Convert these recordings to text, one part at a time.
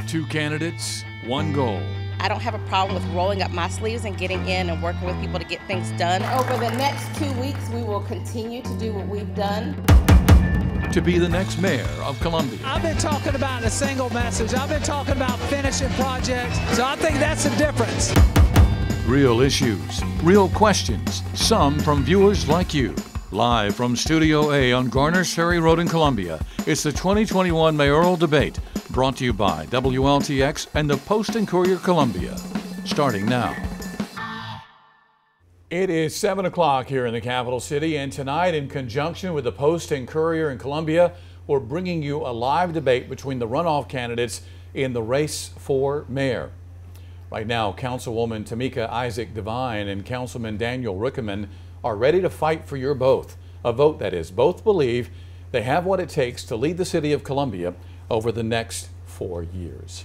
Two candidates, one goal. I don't have a problem with rolling up my sleeves and getting in and working with people to get things done. Over the next 2 weeks, we will continue to do what we've done. To be the next mayor of Columbia. I've been talking about a single message. I've been talking about finishing projects. So I think that's the difference. Real issues, real questions, some from viewers like you. Live from Studio A on Garner's Ferry Road in Columbia, it's the 2021 mayoral debate, brought to you by WLTX and the Post and Courier Columbia. Starting now. It is 7 o'clock here in the capital city, and tonight, in conjunction with the Post and Courier in Columbia, we're bringing you a live debate between the runoff candidates in the race for mayor. Right now, Councilwoman Takeika Devine and Councilman Daniel Rickman are ready to fight for your vote. A vote, that is. Both believe they have what it takes to lead the city of Columbia over the next 4 years.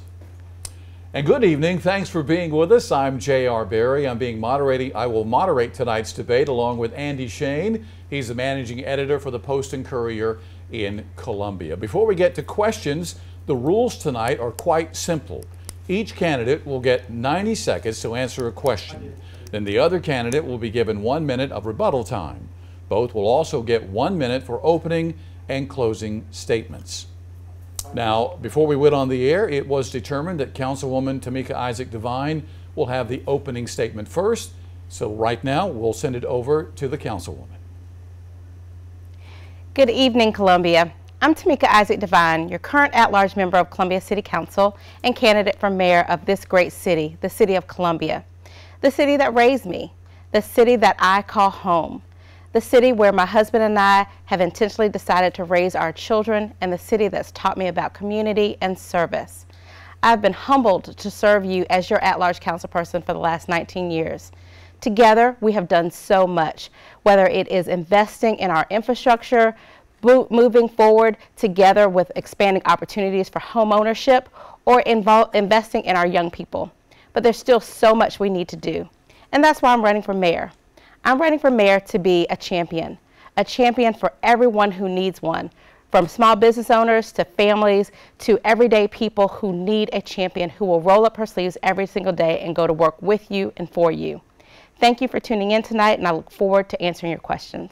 And good evening. Thanks for being with us. I'm J.R. Berry. I will moderate tonight's debate along with Andy Shane. He's the managing editor for the Post and Courier in Columbia. Before we get to questions, the rules tonight are quite simple. Each candidate will get 90 seconds to answer a question. Then the other candidate will be given 1 minute of rebuttal time. Both will also get 1 minute for opening and closing statements. Now, before we went on the air, it was determined that Councilwoman Takeika Devine will have the opening statement first. So right now, we'll send it over to the Councilwoman. Good evening, Columbia. I'm Takeika Devine, your current at-large member of Columbia City Council and candidate for mayor of this great city, the city of Columbia. The city that raised me, the city that I call home, the city where my husband and I have intentionally decided to raise our children, and the city that's taught me about community and service. I've been humbled to serve you as your at-large councilperson for the last 19 years. Together, we have done so much, whether it is investing in our infrastructure, moving forward together with expanding opportunities for home ownership, or investing in our young people. But there's still so much we need to do. And that's why I'm running for mayor. I'm running for mayor to be a champion for everyone who needs one, from small business owners to families to everyday people who need a champion who will roll up her sleeves every single day and go to work with you and for you. Thank you for tuning in tonight, and I look forward to answering your questions.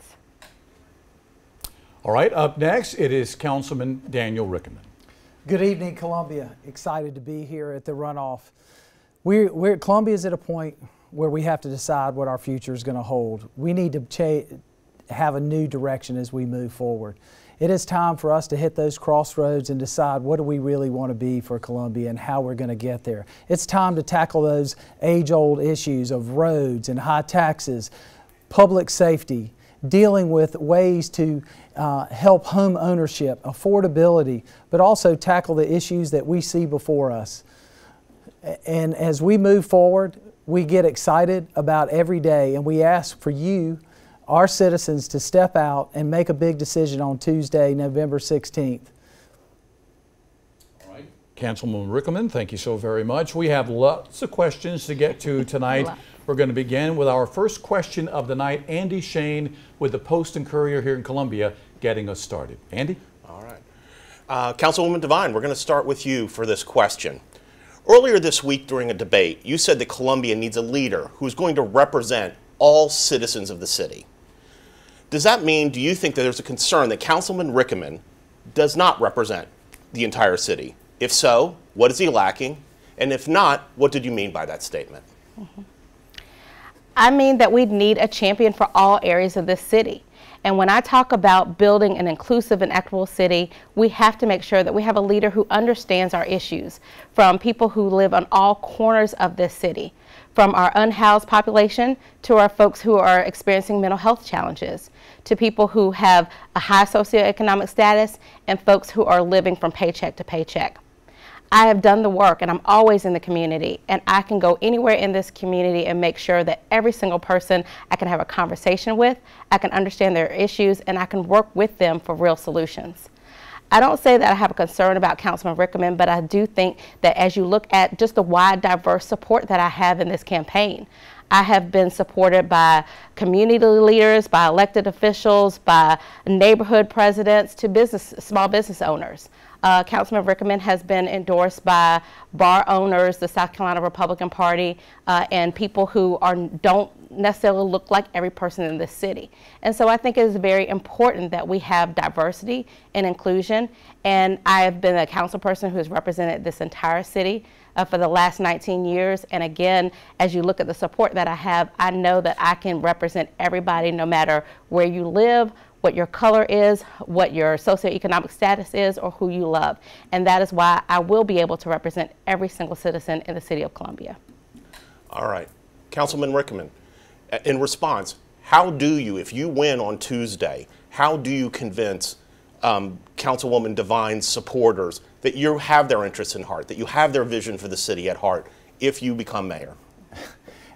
All right, up next, it is Councilman Daniel Rickman. Good evening, Columbia. Excited to be here at the runoff. Columbia is at a point where we have to decide what our future is going to hold. We need to have a new direction as we move forward. It is time for us to hit those crossroads and decide what do we really want to be for Columbia and how we're going to get there. It's time to tackle those age-old issues of roads and high taxes, public safety, dealing with ways to help home ownership, affordability, but also tackle the issues that we see before us. And as we move forward, we get excited about every day, and we ask for you, our citizens, to step out and make a big decision on Tuesday, November 16th. All right. Councilman Rickenmann, thank you so very much. We have lots of questions to get to tonight. We're going to begin with our first question of the night. Andy Shane with the Post and Courier here in Columbia getting us started. Andy? All right. Councilwoman Devine, we're going to start with you for this question. Earlier this week during a debate, you said that Columbia needs a leader who's going to represent all citizens of the city. Does that mean, do you think that there's a concern that Councilman Rickenmann does not represent the entire city? If so, what is he lacking? And if not, what did you mean by that statement? I mean that we need a champion for all areas of this city. And when I talk about building an inclusive and equitable city, we have to make sure that we have a leader who understands our issues, from people who live on all corners of this city, from our unhoused population to our folks who are experiencing mental health challenges, to people who have a high socioeconomic status, and folks who are living from paycheck to paycheck. I have done the work, and I'm always in the community, and I can go anywhere in this community and make sure that every single person I can have a conversation with, I can understand their issues, and I can work with them for real solutions. I don't say that I have a concern about Councilman Rickenmann, but I do think that as you look at just the wide, diverse support that I have in this campaign, I have been supported by community leaders, by elected officials, by neighborhood presidents, to small business owners. Councilman Rickenmann has been endorsed by bar owners, the South Carolina Republican Party, and people who don't necessarily look like every person in this city. And so I think it is very important that we have diversity and inclusion. And I have been a council person who has represented this entire city for the last 19 years. And again, as you look at the support that I have, I know that I can represent everybody no matter where you live, what your color is, what your socioeconomic status is, or who you love. And that is why I will be able to represent every single citizen in the city of Columbia. All right. Councilman Rickenmann, in response, how do you, if you win on Tuesday, how do you convince Councilwoman Devine's supporters that you have their interests in heart, that you have their vision for the city at heart if you become mayor?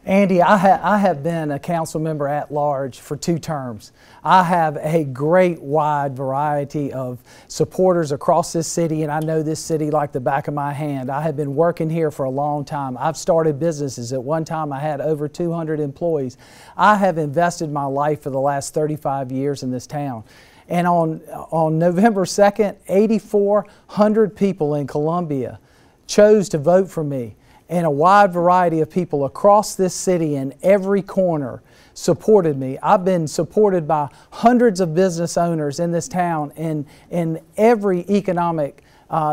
Andy, I have been a council member at large for 2 terms. I have a great wide variety of supporters across this city, and I know this city like the back of my hand. I have been working here for a long time. I've started businesses. At one time, I had over 200 employees. I have invested my life for the last 35 years in this town. And on November 2nd, 8,400 people in Columbia chose to vote for me. And a wide variety of people across this city in every corner supported me. I've been supported by hundreds of business owners in this town in every economic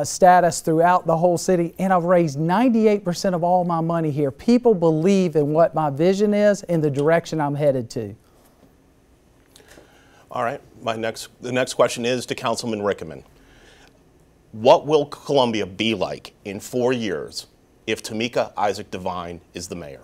status throughout the whole city, and I've raised 98% of all my money here. People believe in what my vision is and the direction I'm headed to. All right, the next question is to Councilman Rickenmann. What will Columbia be like in 4 years if Takeika Issac Devine is the mayor?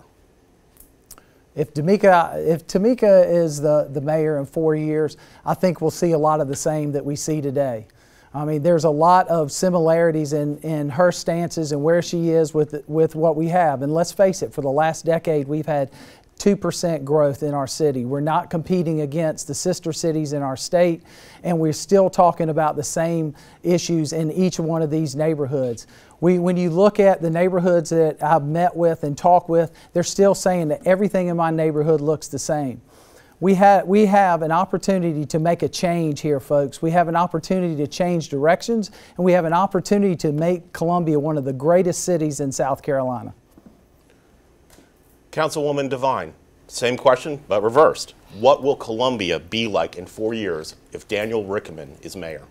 If Takeika is the mayor in 4 years, I think we'll see a lot of the same that we see today. I mean, there's a lot of similarities in her stances and where she is with what we have. And let's face it, for the last decade, we've had 2% growth in our city. We're not competing against the sister cities in our state, and we're still talking about the same issues in each one of these neighborhoods. When you look at the neighborhoods that I've met with and talked with, they're still saying that everything in my neighborhood looks the same. We have an opportunity to make a change here, folks. We have an opportunity to change directions, and we have an opportunity to make Columbia one of the greatest cities in South Carolina. Councilwoman Devine, same question, but reversed. What will Columbia be like in 4 years if Daniel Rickman is mayor?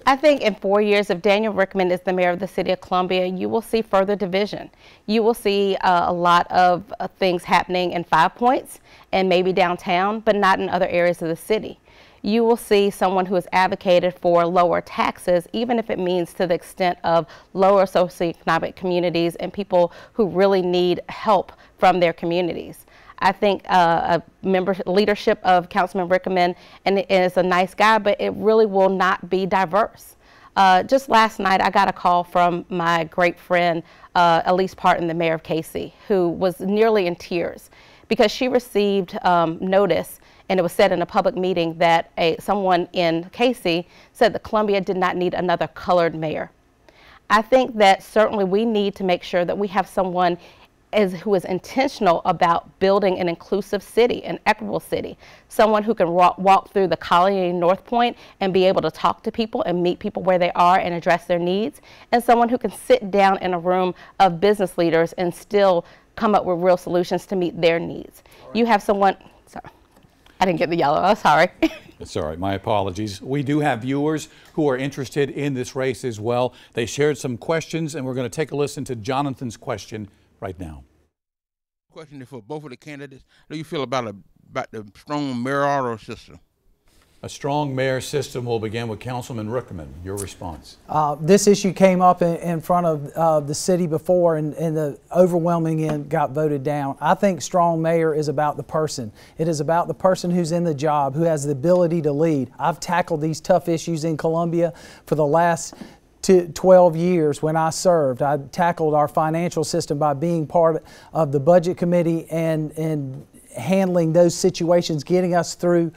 I think in 4 years, if Daniel Rickman is the mayor of the city of Columbia, you will see further division. You will see a lot of things happening in 5 Points and maybe downtown, but not in other areas of the city. You will see someone who has advocated for lower taxes, even if it means to the extent of lower socioeconomic communities and people who really need help from their communities. I think leadership of Councilman Rickenmann is a nice guy, but it really will not be diverse. Just last night, I got a call from my great friend, Elise Parton, the mayor of KC, who was nearly in tears because she received notice, and it was said in a public meeting that someone in KC said that Columbia did not need another colored mayor. I think that certainly we need to make sure that we have someone who is intentional about building an inclusive city, an equitable city, someone who can walk through the Colony and North Point and be able to talk to people and meet people where they are and address their needs, and someone who can sit down in a room of business leaders and still come up with real solutions to meet their needs. Right. You have someone, sorry, I didn't get the yellow, I'm sorry. It's all right, my apologies. We do have viewers who are interested in this race as well. They shared some questions, and we're going to take a listen to Jonathan's question right now. Question for both of the candidates. How do you feel about the strong mayoral system? A strong mayor system will begin with Councilman Rickman. Your response? This issue came up in front of the city before, and the overwhelming end got voted down. I think strong mayor is about the person. It is about the person who's in the job, who has the ability to lead. I've tackled these tough issues in Columbia for the last 12 years when I served. I tackled our financial system by being part of the budget committee and handling those situations, getting us through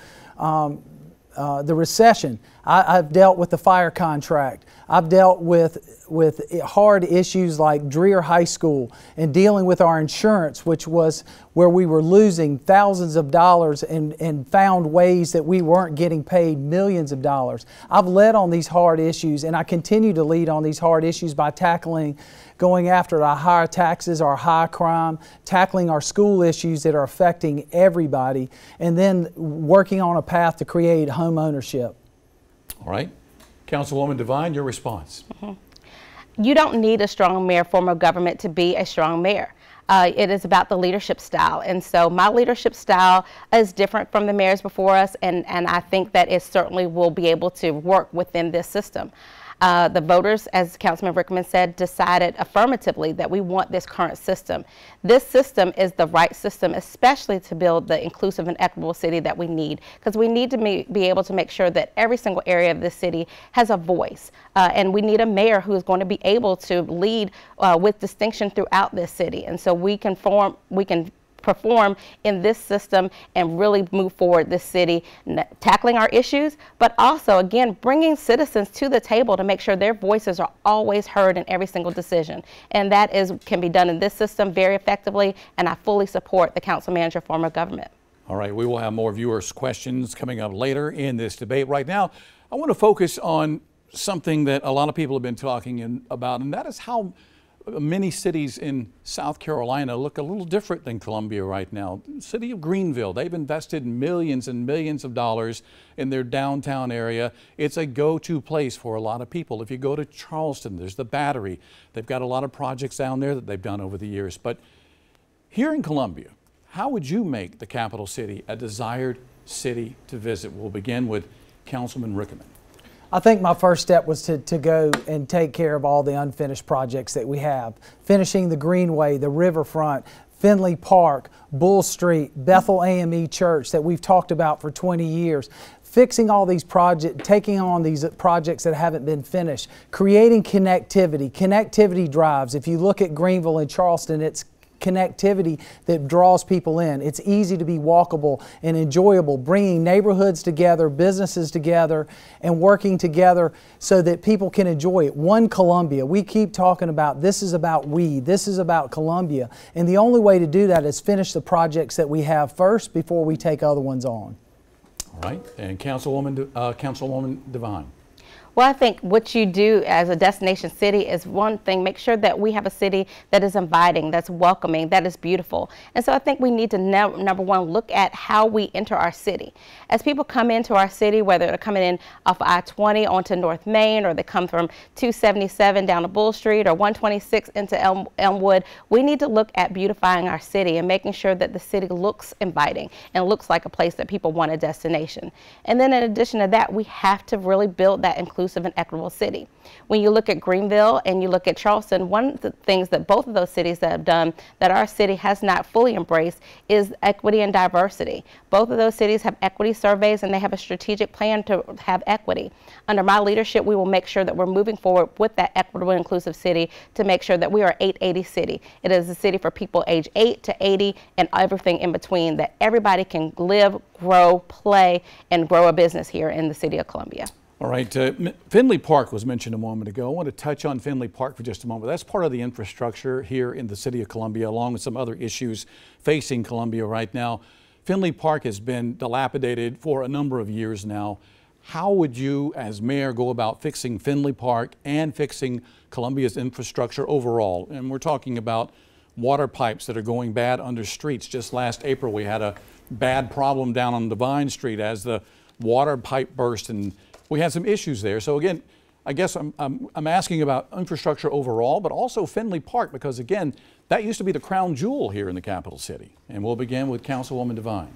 the recession. I've dealt with the fire contract. I've dealt with hard issues like Dreher High School and dealing with our insurance, which was where we were losing thousands of dollars and found ways that we weren't getting paid millions of dollars. I've led on these hard issues, and I continue to lead on these hard issues by going after our higher taxes, our high crime, tackling our school issues that are affecting everybody, and then working on a path to create home ownership. All right. Councilwoman Devine, your response. You don't need a strong mayor form of government to be a strong mayor. It is about the leadership style. And so my leadership style is different from the mayors before us, and I think that it certainly will be able to work within this system. The voters, as Councilman Rickenmann said, decided affirmatively that we want this current system. This system is the right system, especially to build the inclusive and equitable city that we need, because we need to be able to make sure that every single area of this city has a voice. And we need a mayor who is going to be able to lead with distinction throughout this city. And so we can perform in this system and really move forward this city, tackling our issues, but also, again, bringing citizens to the table to make sure their voices are always heard in every single decision. And that can be done in this system very effectively, and I fully support the council manager form of government. All right, we will have more viewers' questions coming up later in this debate. Right now, I want to focus on something that a lot of people have been talking about, and that is how many cities in South Carolina look a little different than Columbia right now. The city of Greenville, they've invested millions and millions of dollars in their downtown area. It's a go-to place for a lot of people. If you go to Charleston, there's the Battery. They've got a lot of projects down there that they've done over the years. But here in Columbia, how would you make the capital city a desired city to visit? We'll begin with Councilman Rickenmann. I think my first step was to go and take care of all the unfinished projects that we have. Finishing the Greenway, the Riverfront, Finlay Park, Bull Street, Bethel AME Church that we've talked about for 20 years. Fixing all these projects, taking on these projects that haven't been finished, creating connectivity drives. If you look at Greenville and Charleston, it's connectivity that draws people in. It's easy to be walkable and enjoyable, bringing neighborhoods together, businesses together, and working together so that people can enjoy it. One Columbia. We keep talking about this is about this is about Columbia. And the only way to do that is finish the projects that we have first before we take other ones on. All right. And Councilwoman Devine. Well, I think what you do as a destination city is one thing. Make sure that we have a city that is inviting, that's welcoming, that is beautiful. And so I think we need to, number one, look at how we enter our city. As people come into our city, whether they're coming in off I-20 onto North Main, or they come from 277 down to Bull Street, or 126 into Elmwood, we need to look at beautifying our city and making sure that the city looks inviting and looks like a place that people want a destination. And then in addition to that, we have to really build that inclusive and equitable city. When you look at Greenville and you look at Charleston, one of the things that both of those cities that have done that our city has not fully embraced is equity and diversity. Both of those cities have equity surveys, and they have a strategic plan to have equity. Under my leadership, we will make sure that we're moving forward with that equitable and inclusive city to make sure that we are 880 city. It is a city for people age 8 to 80 and everything in between, that everybody can live, grow, play, and grow a business here in the city of Columbia. All right, Finlay Park was mentioned a moment ago. I want to touch on Finlay Park for just a moment. That's part of the infrastructure here in the city of Columbia, along with some other issues facing Columbia right now. Finlay Park has been dilapidated for a number of years now. How would you, as mayor, go about fixing Finlay Park and fixing Columbia's infrastructure overall? And we're talking about water pipes that are going bad under streets. Just last April, we had a bad problem down on Devine Street as the water pipe burst, and we had some issues there. So again, I guess I'm asking about infrastructure overall, but also Finlay Park, because again, that used to be the crown jewel here in the capital city. And we'll begin with Councilwoman Devine.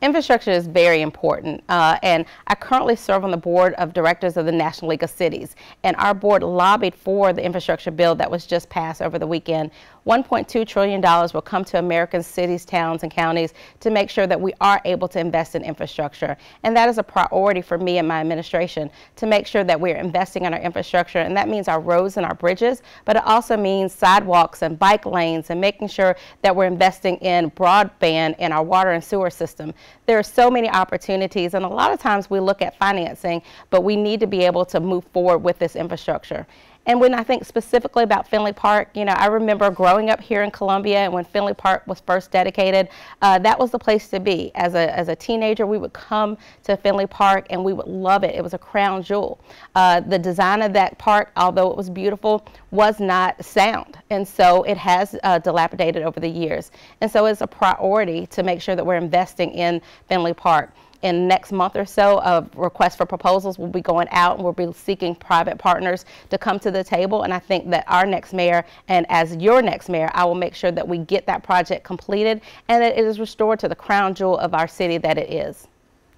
Infrastructure is very important, and I currently serve on the board of directors of the National League of Cities, and our board lobbied for the infrastructure bill that was just passed over the weekend. $1.2 trillion will come to American cities, towns, and counties to make sure that we are able to invest in infrastructure. And that is a priority for me and my administration, to make sure that we're investing in our infrastructure. And that means our roads and our bridges, but it also means sidewalks and bike lanes, and making sure that we're investing in broadband in our water and sewer system. There are so many opportunities, and a lot of times we look at financing, but we need to be able to move forward with this infrastructure. And when I think specifically about Finlay Park, you know, I remember growing up here in Columbia, and when Finlay Park was first dedicated, that was the place to be. As a teenager, we would come to Finlay Park and we would love it. It was a crown jewel. The design of that park, although it was beautiful, was not sound. And so it has dilapidated over the years. And so it's a priority to make sure that we're investing in Finlay Park. In the next month or so, a request for proposals will be going out, and we'll be seeking private partners to come to the table. And I think that our next mayor, and as your next mayor, I will make sure that we get that project completed and that it is restored to the crown jewel of our city that it is.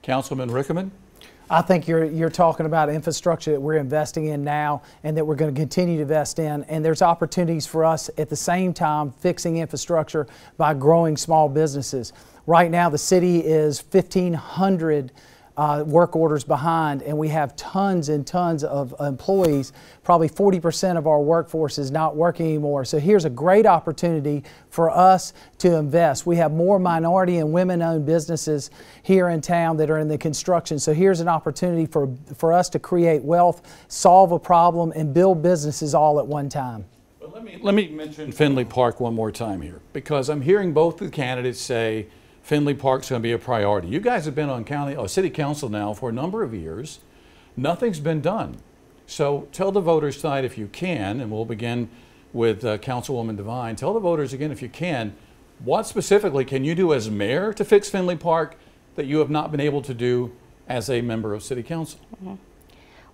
Councilman Rickenmann? I think you're talking about infrastructure that we're investing in now and that we're going to continue to invest in. And there's opportunities for us at the same time fixing infrastructure by growing small businesses. Right now, the city is 1,500 work orders behind, and we have tons and tons of employees. Probably 40% of our workforce is not working anymore. So here's a great opportunity for us to invest. We have more minority and women-owned businesses here in town that are in the construction. So here's an opportunity for us to create wealth, solve a problem, and build businesses all at one time. Well, let me mention Finlay Park one more time here, because I'm hearing both the candidates say Finlay Park's going to be a priority. You guys have been on city council now for a number of years. Nothing's been done. So tell the voters tonight, if you can, and we'll begin with Councilwoman Devine. Tell the voters again, if you can, what specifically can you do as mayor to fix Finlay Park that you have not been able to do as a member of city council? Mm-hmm.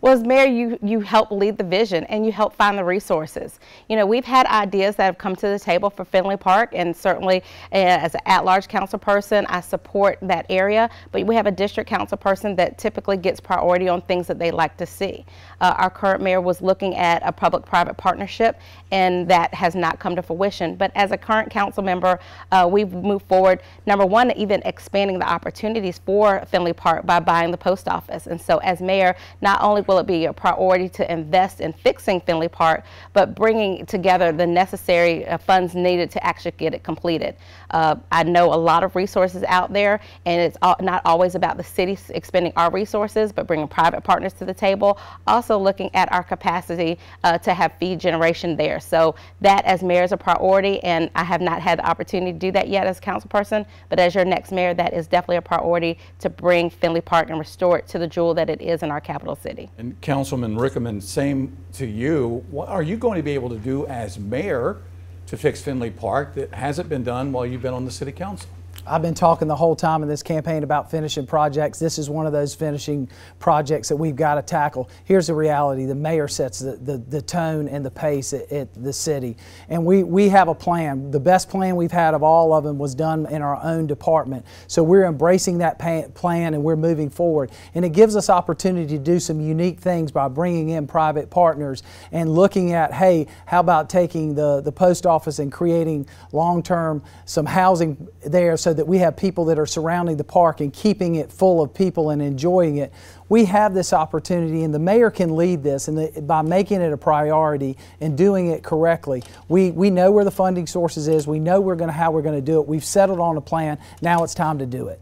Well, as mayor, you help lead the vision and you help find the resources. You know, we've had ideas that have come to the table for Finlay Park, and certainly as an at-large council person, I support that area. But we have a district council person that typically gets priority on things that they like to see. Our current mayor was looking at a public-private partnership, and that has not come to fruition. But as a current council member, we've moved forward, number one, even expanding the opportunities for Finlay Park by buying the post office. And so as mayor, not only will it be a priority to invest in fixing Finlay Park, but bringing together the necessary funds needed to actually get it completed. I know a lot of resources out there, and it's not always about the city expending our resources, but bringing private partners to the table. Also looking at our capacity to have feed generation there. So that as mayor is a priority, and I have not had the opportunity to do that yet as a council person, but as your next mayor, that is definitely a priority to bring Finlay Park and restore it to the jewel that it is in our capital city. And Councilman Rickenmann, same to you. What are you going to be able to do as mayor to fix Finlay Park that hasn't been done while you've been on the city council? I've been talking the whole time in this campaign about finishing projects. This is one of those finishing projects that we've got to tackle. Here's the reality. The mayor sets the tone and the pace at the city. And we have a plan. The best plan we've had of all of them was done in our own department. So we're embracing that plan and we're moving forward. And it gives us opportunity to do some unique things by bringing in private partners and looking at, hey, how about taking the post office and creating long-term some housing there so that we have people that are surrounding the park and keeping it full of people and enjoying it. We have this opportunity, and the mayor can lead this, and by making it a priority and doing it correctly. We know where the funding sources is. We know how we're going to do it. We've settled on a plan. Now it's time to do it.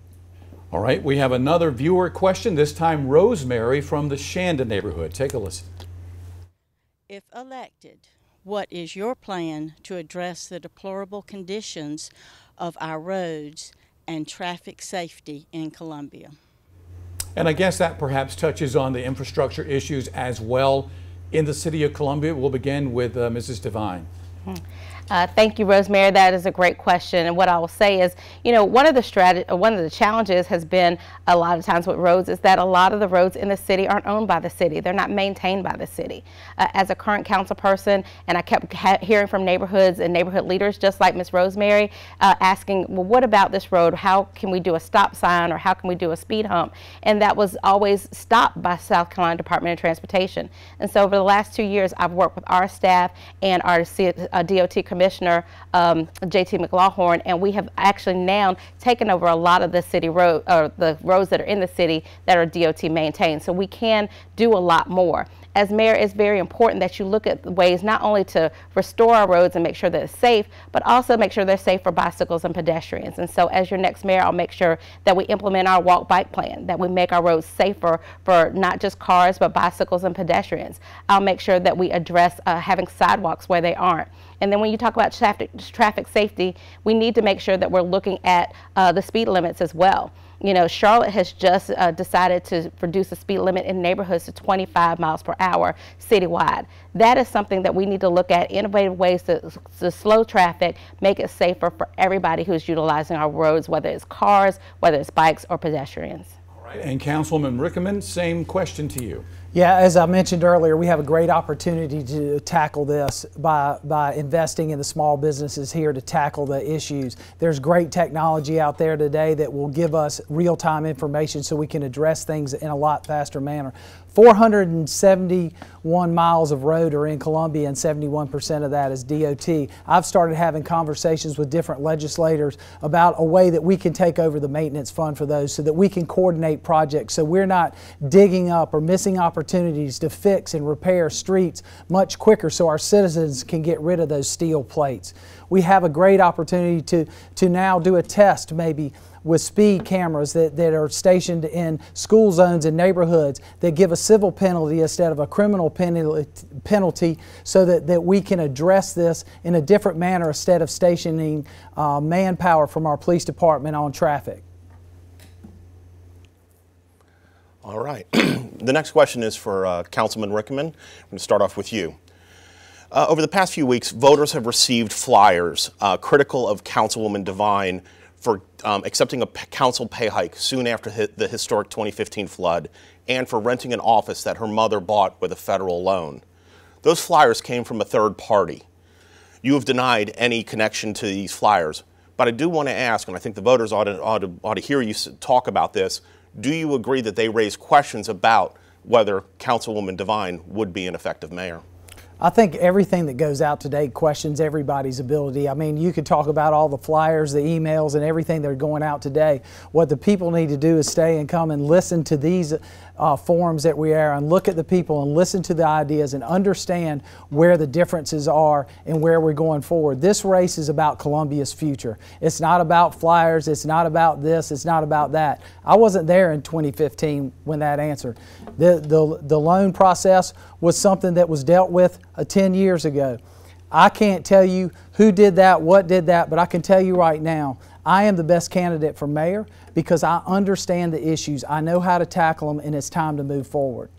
All right, we have another viewer question, this time Rosemary from the Shandon neighborhood. Take a listen. If elected, what is your plan to address the deplorable conditions of our roads and traffic safety in Columbia? And I guess that perhaps touches on the infrastructure issues as well in the city of Columbia. We'll begin with Mrs. Devine. Thank you, Rosemary. That is a great question. And what I will say is, you know, one of the challenges has been a lot of times with roads is that a lot of the roads in the city aren't owned by the city. They're not maintained by the city. As a current council person, and I kept hearing from neighborhoods and neighborhood leaders, just like Miss Rosemary, asking, well, what about this road? How can we do a stop sign, or how can we do a speed hump? And that was always stopped by South Carolina Department of Transportation. And so over the last 2 years, I've worked with our staff and our DOT Commissioner J.T. McLaughlin, and we have actually now taken over a lot of the city road, or the roads that are in the city that are DOT maintained. So we can do a lot more. as mayor, it's very important that you look at ways not only to restore our roads and make sure that it's safe, but also make sure they're safe for bicycles and pedestrians. And so as your next mayor, I'll make sure that we implement our walk-bike plan, that we make our roads safer for not just cars, but bicycles and pedestrians. I'll make sure that we address having sidewalks where they aren't. And then when you talk about traffic safety, we need to make sure that we're looking at the speed limits as well. You know, Charlotte has just decided to reduce the speed limit in neighborhoods to 25 miles per hour citywide. That is something that we need to look at, innovative ways to slow traffic, make it safer for everybody who's utilizing our roads, whether it's cars, whether it's bikes or pedestrians. All right, and Councilwoman Rickenmann, same question to you. Yeah, as I mentioned earlier, we have a great opportunity to tackle this by investing in the small businesses here to tackle the issues. There's great technology out there today that will give us real-time information so we can address things in a lot faster manner. 471 miles of road are in Columbia, and 71% of that is DOT. I've started having conversations with different legislators about a way that we can take over the maintenance fund for those so that we can coordinate projects so we're not digging up or missing opportunities to fix and repair streets much quicker so our citizens can get rid of those steel plates. We have a great opportunity to now do a test maybe with speed cameras that are stationed in school zones and neighborhoods that give a civil penalty instead of a criminal penalty so that we can address this in a different manner instead of stationing manpower from our police department on traffic. All right. The next question is for Councilman Rickenmann. I'm going to start off with you. Over the past few weeks, voters have received flyers critical of Councilwoman Devine for accepting a council pay hike soon after the historic 2015 flood and for renting an office that her mother bought with a federal loan. Those flyers came from a third party. You have denied any connection to these flyers, but I do want to ask, and I think the voters ought to hear you talk about this, do you agree that they raise questions about whether Councilwoman Devine would be an effective mayor? I think everything that goes out today questions everybody's ability. I mean, you could talk about all the flyers, the emails, and everything that are going out today. What the people need to do is stay and come and listen to these forums that we are and look at the people and listen to the ideas and understand where the differences are and where we're going forward. This race is about Columbia's future. It's not about flyers. It's not about this. It's not about that. I wasn't there in 2015 when that answered. The loan process was something that was dealt with 10 years ago. I can't tell you who did that, what did that, but I can tell you right now, I am the best candidate for mayor because I understand the issues. I know how to tackle them, and it's time to move forward.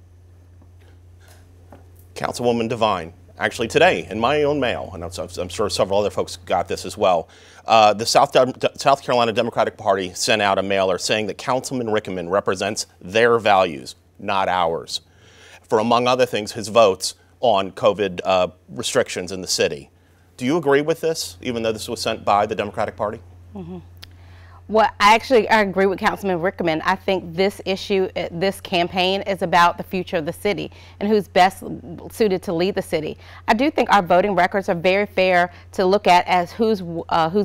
Councilwoman Devine, actually today in my own mail, and I'm sure several other folks got this as well, the South Carolina Democratic Party sent out a mailer saying that Councilman Rickenmann represents their values, not ours, for among other things his votes on COVID restrictions in the city. Do you agree with this, even though this was sent by the Democratic Party? Mm-hmm. Well, I agree with Councilman Rickenmann. I think this issue, this campaign is about the future of the city and who's best suited to lead the city. I do think our voting records are very fair to look at as who's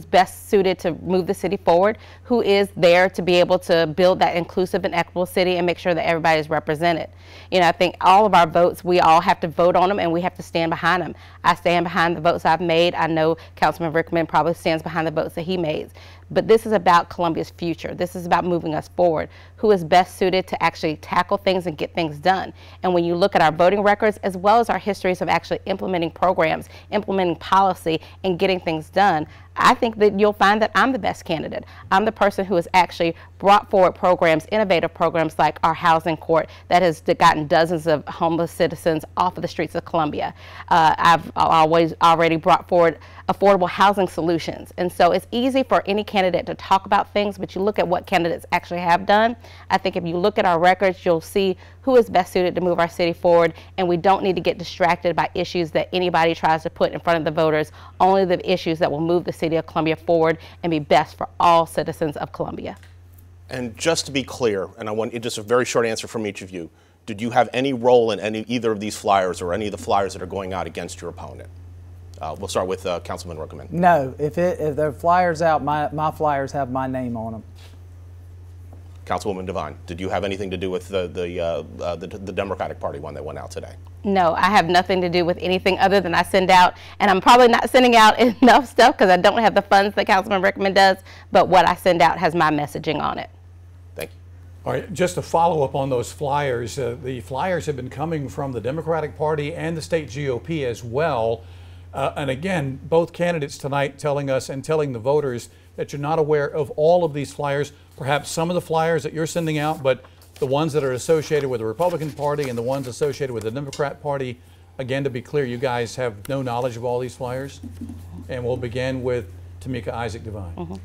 best suited to move the city forward, who is there to be able to build that inclusive and equitable city and make sure that everybody is represented. You know, I think all of our votes, we all have to vote on them and we have to stand behind them. I stand behind the votes I've made. I know Councilman Rickenmann probably stands behind the votes that he made. But this is about Columbia's future. This is about moving us forward. Who is best suited to actually tackle things and get things done? And when you look at our voting records, as well as our histories of actually implementing programs, implementing policy, and getting things done, I think that you'll find that I'm the best candidate. I'm the person who has actually brought forward programs, innovative programs like our housing court that has gotten dozens of homeless citizens off of the streets of Columbia. I've already brought forward affordable housing solutions. And so it's easy for any candidate to talk about things, but you look at what candidates actually have done. I think if you look at our records, you'll see who is best suited to move our city forward, and we don't need to get distracted by issues that anybody tries to put in front of the voters, only the issues that will move the city of Columbia forward and be best for all citizens of Columbia. And just to be clear, and I want just a very short answer from each of you, did you have any role in either of these flyers or any of the flyers that are going out against your opponent? We'll start with Councilman Rickenmann. No, if the flyers out, my flyers have my name on them. Councilwoman Devine, did you have anything to do with the Democratic Party one that went out today? No, I have nothing to do with anything other than I send out, and I'm probably not sending out enough stuff because I don't have the funds that Councilman Rickman does, but what I send out has my messaging on it. Thank you. All right, just to follow up on those flyers, the flyers have been coming from the Democratic Party and the state GOP as well. And again, both candidates tonight telling us and telling the voters that you're not aware of all of these flyers, perhaps some of the flyers that you're sending out, but the ones that are associated with the Republican Party and the ones associated with the Democrat Party. Again, to be clear, you guys have no knowledge of all these flyers. And we'll begin with Takeika Issac Devine. Mm-hmm.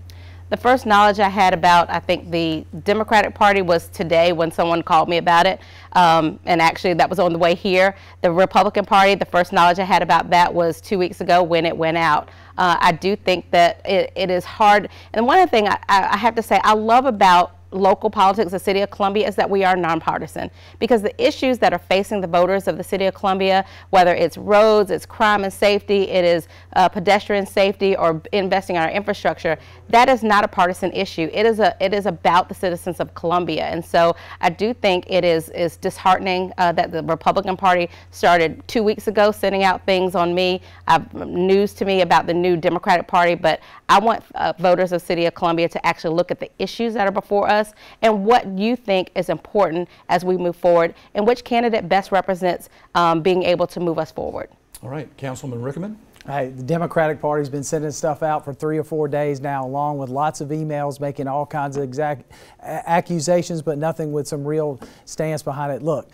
The first knowledge I had about, I think, the Democratic Party was today when someone called me about it. And actually, that was on the way here. The Republican Party, the first knowledge I had about that was 2 weeks ago when it went out. I do think that it is hard. And one of the things I have to say I love about local politics of the city of Columbia is that we are nonpartisan, because the issues that are facing the voters of the city of Columbia, whether it's roads, it's crime and safety, it is pedestrian safety, or investing in our infrastructure, that is not a partisan issue. It is about the citizens of Columbia. And so I do think it is disheartening that the Republican Party started 2 weeks ago sending out things on me, news to me about the new Democratic Party, but I want voters of the city of Columbia to actually look at the issues that are before us and what you think is important as we move forward and which candidate best represents being able to move us forward. All right, Councilman Rickenmann. Hey, the Democratic Party's been sending stuff out for 3 or 4 days now, along with lots of emails making all kinds of accusations, but nothing with some real stance behind it. Look,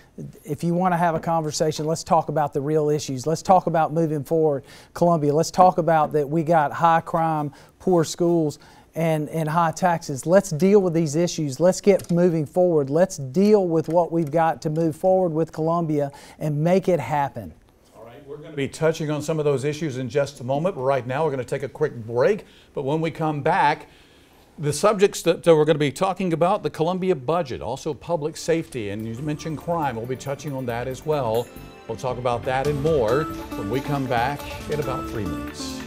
if you want to have a conversation, let's talk about the real issues. Let's talk about moving forward Columbia. Let's talk about that we got high crime, poor schools, and high taxes. Let's deal with these issues. Let's get moving forward. Let's deal with what we've got to move forward with Columbia and make it happen. All right, we're going to be touching on some of those issues in just a moment, but right now we're going to take a quick break. But when we come back, the subjects that we're going to be talking about, the Columbia budget, also public safety, and you mentioned crime. We'll be touching on that as well. We'll talk about that and more when we come back in about 3 minutes.